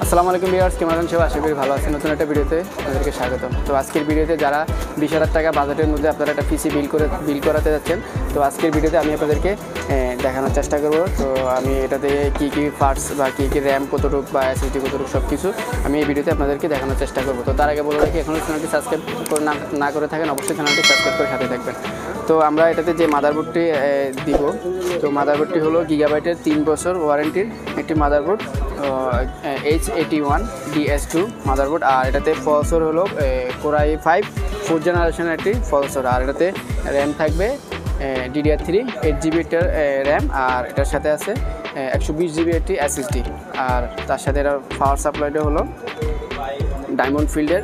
আসসালামু আলাইকুম ভিউয়ার্স, কেমন আছেন সবাই? আশা করি ভালো আছেন। নতুন একটা ভিডিওতে আপনাদেরকে স্বাগত। তো আজকের ভিডিওতে যারা 20,000 টাকা বাজেটের মধ্যে আপনারা একটা পিসি বিল করাতে যাচ্ছেন, তো আজকের ভিডিওতে আমি আপনাদেরকে দেখানোর চেষ্টা করব। তো আমি এটাতে কী কী পার্টস বা কী কী র্যাম কতটুকু বা এসএসডি কতটুকু সব কিছু আমি এই ভিডিওতে আপনাদেরকে দেখানোর চেষ্টা করব। তো তার আগে বলে রাখি, এখনও চ্যানেলটি সাবস্ক্রাইব না করে থাকেন অবশ্যই চ্যানেলটি সাবস্ক্রাইব করে সাথে থাকবেন। তো আমরা এটাতে যে মাদারবোর্ডটি দিব, তো মাদারবোর্ডটি হলো গিগাবাইটের 3 বছর ওয়ারেন্টির একটি মাদারবোর্ড, H81 DS2 মাদারবোর্ড। আর এটাতে প্রসেসর হলো Core i5 4th জেনারেশনের একটি প্রসেসর। আর এটাতে র্যাম থাকবে DDR3 8GB র্যাম, আর এটার সাথে আছে 120GB একটি SSD। আর তার সাথে এটার পাওয়ার সাপ্লাইটা হলো ডায়মন্ড ফিল্ডের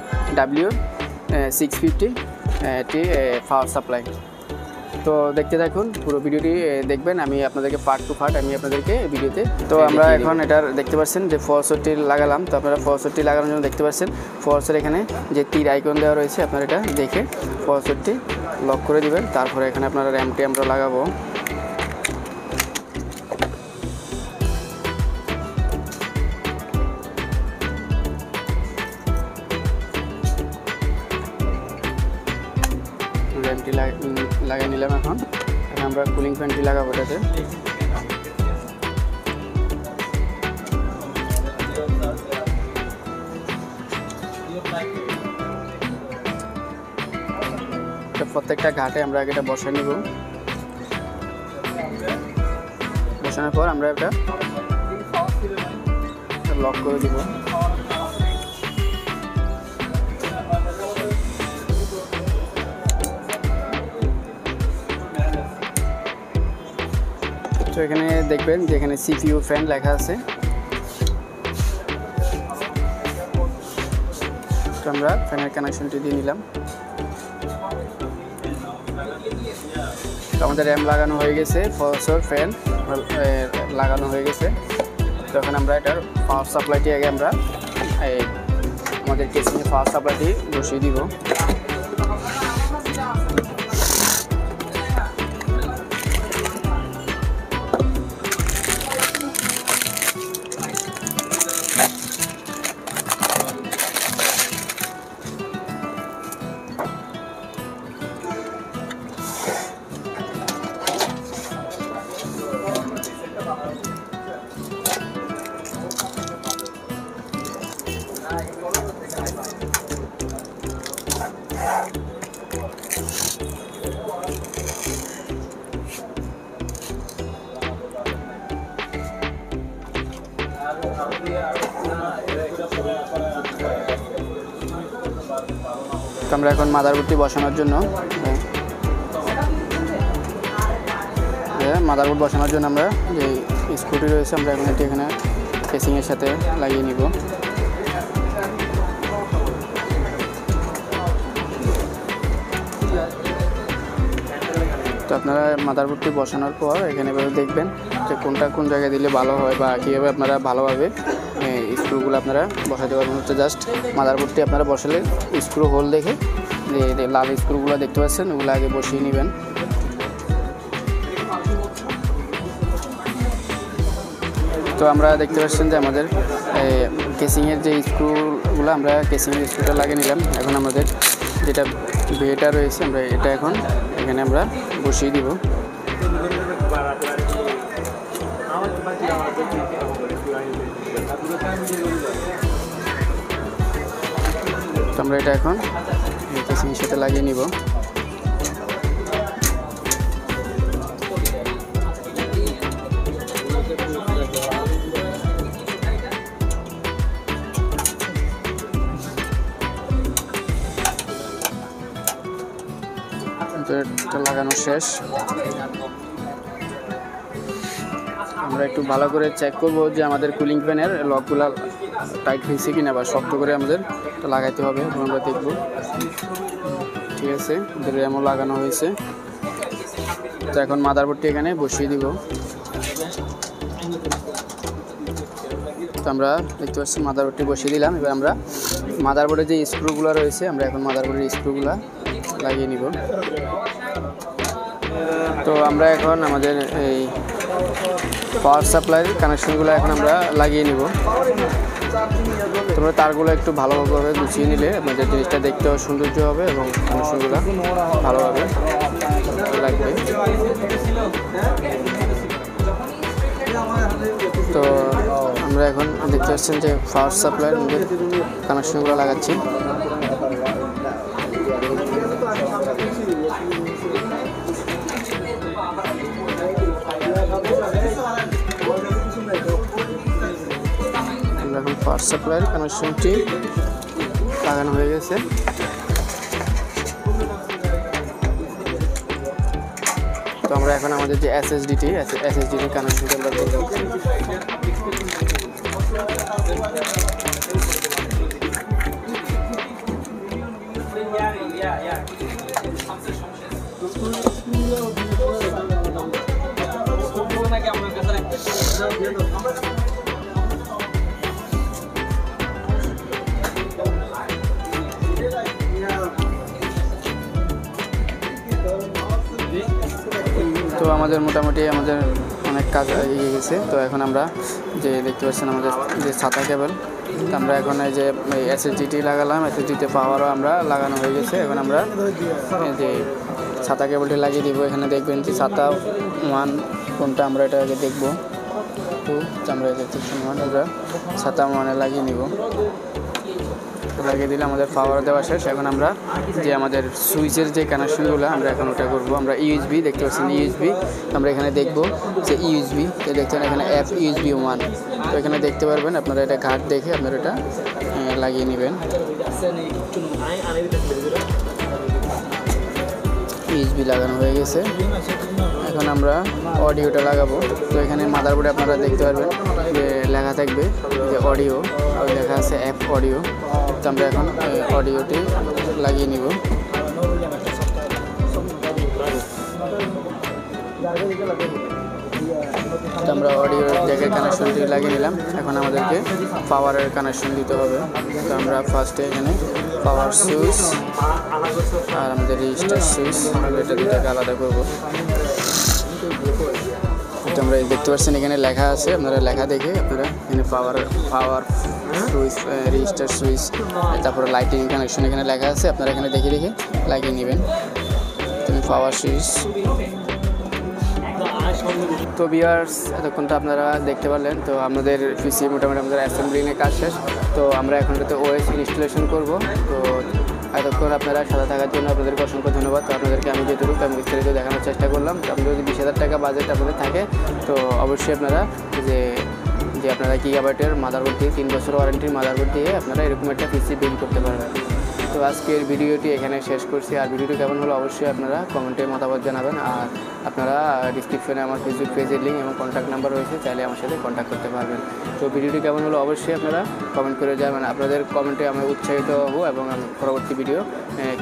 W650 একটি পাওয়ার সাপ্লাই। তো দেখতে থাকুন, পুরো ভিডিওটি দেখবেন। আমি আপনাদেরকে পার্ট টু পার্ট আমি আপনাদেরকে ভিডিওতে। তো আমরা এখন এটার দেখতে পাচ্ছেন যে প্রসেসরটি লাগালাম। তো আপনারা প্রসেসরটি লাগানোর জন্য দেখতে পাচ্ছেন প্রসেসর এখানে যে তীর আইকন দেওয়া রয়েছে, আপনারা এটা দেখে প্রসেসরটি লক করে দিবেন। তারপরে এখানে আপনারা র্যামটি আমরা লাগাবো। র্যামটি লাগিয়ে নিলাম। এখন আমরা কুলিং ফ্যানটি লাগাবো এটাতে। প্রত্যেকটা ঘাটে আমরা আগে এটা বসাই নিব। বসানোর পর আমরা এটা লক করে দিব। তো এখানে দেখবেন যে এখানে CPU ফ্যান লেখা আছে। তো আমরা ফ্যানের কানেকশনটি দিয়ে নিলাম। তো আমাদের র্যাম লাগানো হয়ে গেছে, প্রসেসর ফ্যান লাগানো হয়ে গেছে। তো এখন আমরা এটার পাওয়ার সাপ্লাইটি আগে আমরা আমাদের কেসিংয়ে পাওয়ার সাপ্লাইটি বসিয়ে দিব। আমরা এখন মাদারবোর্ডটি বসানোর জন্য আমরা যে স্ক্রুটি রয়েছে আমরা এখন এটি এখানে কেসিংয়ের সাথে লাগিয়ে নিব। তো আপনারা মাদারবোর্ডটি বসানোর পর এখানে দেখবেন যে কোনটা কোন জায়গায় দিলে ভালো হয় বা কীভাবে আপনারা ভালোভাবে স্ক্রুগুলো আপনারা বসাতে পারবেন। হচ্ছে জাস্ট মাদারবোর্ডটি আপনারা বসালে স্ক্রু হোল দেখে যে লাল স্ক্রুগুলো দেখতে পাচ্ছেন ওগুলো আগে বসিয়ে নেবেন। তো আমরা দেখতে পাচ্ছেন যে আমাদের কেসিংয়ের যে স্ক্রুগুলো আমরা কেসিংয়ের স্ক্রুটা লাগিয়ে নিলাম। এখন আমাদের যেটা বেটা রয়েছে আমরা এটা এখন এখানে আমরা বসিয়ে দিব। তো আমরা এটা এখন কেসিংয়ের সাথে লাগিয়ে নিব। এটা লাগানো শেষ। আমরা একটু ভালো করে চেক করব যে আমাদের কুলিং ফ্যানের লকগুলো টাইট হয়েছে কিনা বা শক্ত করে আমাদের লাগাইতে হবে। আমরা দেখব। ঠিক আছে, র্যামও লাগানো হয়েছে। তো এখন মাদারবোর্ডটি এখানে বসিয়ে দিব। তো আমরা দেখতে পাচ্ছি মাদারবোর্ডটি বসিয়ে দিলাম। এবার আমরা মাদারবোর্ডের যে স্ক্রুগুলো রয়েছে আমরা এখন মাদারবোর্ডের স্ক্রুগুলো লাগিয়ে নিব। তো আমরা এখন আমাদের এই পাওয়ার সাপ্লাইয়ের কানেকশনগুলো এখন আমরা লাগিয়ে নিব। তোমরা তারগুলো একটু ভালোভাবে গুছিয়ে নিলে আপনাদের জিনিসটা দেখতেও সৌন্দর্য হবে এবং কানেকশনগুলো ভালোভাবে লাগবে। তো আমরা এখন দেখতে পাচ্ছেন যে ফার্স্ট সাপ্লাইয়ের মধ্যে কানেকশনগুলো লাগাচ্ছি। এখন ফার্স্ট সাপ্লাইয়ের কানেকশনটি লাগানো হয়ে গেছে। তো আমরা এখন আমাদের যে এসএসডিটি কানেকশনটি আমরা দেখব। তো আমাদের মোটামুটি অনেক কাজ এগিয়ে গেছে। তো এখন আমরা যে দেখতে পাচ্ছেন আমাদের যে ছাতা কেবল, আমরা এখন এই যে এসএসডিটি লাগালাম, এসএসডিতে পাওয়ারও আমরা লাগানো হয়ে গেছে। এখন আমরা যে ছাতা কেবলটি লাগিয়ে দিব। এখানে দেখবেন যে ছাতা 1 কোনটা, আমরা এটা আগে দেখবো। তো আমরা দেখতে আমরা ছাতা 1-এ লাগিয়ে নিব। লাগিয়ে দিলে আমাদের পাওয়ার দেওয়া শেষ। এখন আমরা যে আমাদের সুইচের যে কানেকশনগুলো আমরা এখন ওটা করবো। আমরা ইউএসবি দেখতে পাচ্ছেন, ইউএসবি আমরা এখানে দেখবো যে ইউএসবি দেখছেন এখানে এফ ইউএসবি 1। তো এখানে দেখতে পারবেন আপনারা এটা ঘাট দেখে আপনারা এটা লাগিয়ে নেবেন। ইউএসবি লাগানো হয়ে গেছে। এখন আমরা অডিওটা লাগাবো। তো এখানে মাদারবোর্ডে আপনারা দেখতে পারবেন যে লেখা থাকবে যে অডিও, আর লেখা আছে অ্যাপ অডিও। তো আমরা এখন অডিওটি লাগিয়ে নিব। তো আমরা অডিও জ্যাকের কানেকশনটি লাগিয়ে নিলাম। এখন আমাদেরকে পাওয়ারের কানেকশন দিতে হবে। তো আমরা ফার্স্টে এখানে পাওয়ার সুইচ আর আমাদের রেজিস্টার সুইচ এটা দুটাকে আলাদা করব। তো আমরা দেখতে পাচ্ছেন এখানে লেখা আছে, আপনারা লেখা দেখে আপনারা এখানে পাওয়ার সুইচ, রেজিস্টার সুইচ, তারপরে লাইটিং কানেকশন এখানে লেখা আছে, আপনারা এখানে দেখে লাগিয়ে নেবেন। তুমি পাওয়ার সুইচ। তো ভিউয়ার্স, এতক্ষণ তো আপনারা দেখতে পারলেন। তো আমাদের পিসি মোটামুটি আমাদের অ্যাসেম্বলিংয়ের কাজ শেষ। তো আমরা এখন এটাতে ওএস ইনস্টলেশন করব। তো এতক্ষণ আপনারা সাথে থাকার জন্য আপনাদেরকে অসংখ্য ধন্যবাদ। তো আপনাদেরকে আমি যেটুকু আমি বিস্তারিত দেখানোর চেষ্টা করলাম। তো আপনাদের যদি 20,000 টাকা বাজেট আপনাদের থাকে, তো অবশ্যই আপনারা যে আপনারা গিগাবাইটের মাদারবোর্ড দিয়ে 3 বছর ওয়ারেন্টির মাদারবোর্ড দিয়ে আপনারা এরকম একটা পিসি বিল্ড করতে পারবেন। তো আজকের ভিডিওটি এখানে শেষ করছি। আর ভিডিওটি কেমন হলো অবশ্যই আপনারা কমেন্টে মতামত জানাবেন। আর আপনারা ডিসক্রিপশনে আমার ফেসবুক পেজের লিঙ্ক এবং কন্ট্যাক্ট নাম্বার রয়েছে, চাইলে আমার সাথে কন্ট্যাক্ট করতে পারবেন। তো ভিডিওটি কেমন হলো অবশ্যই আপনারা কমেন্ট করে যাবেন। আপনাদের কমেন্টে আমি উৎসাহিত হব এবং পরবর্তী ভিডিও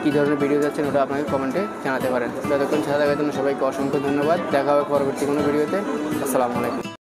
কী ধরনের ভিডিও যাচ্ছেন ওটা আপনাকে কমেন্টে জানাতে পারেন। ততক্ষণ সাথে থাকার জন্য সবাইকে অসংখ্য ধন্যবাদ। দেখা হবে পরবর্তী কোনো ভিডিওতে। আসসালামু আলাইকুম।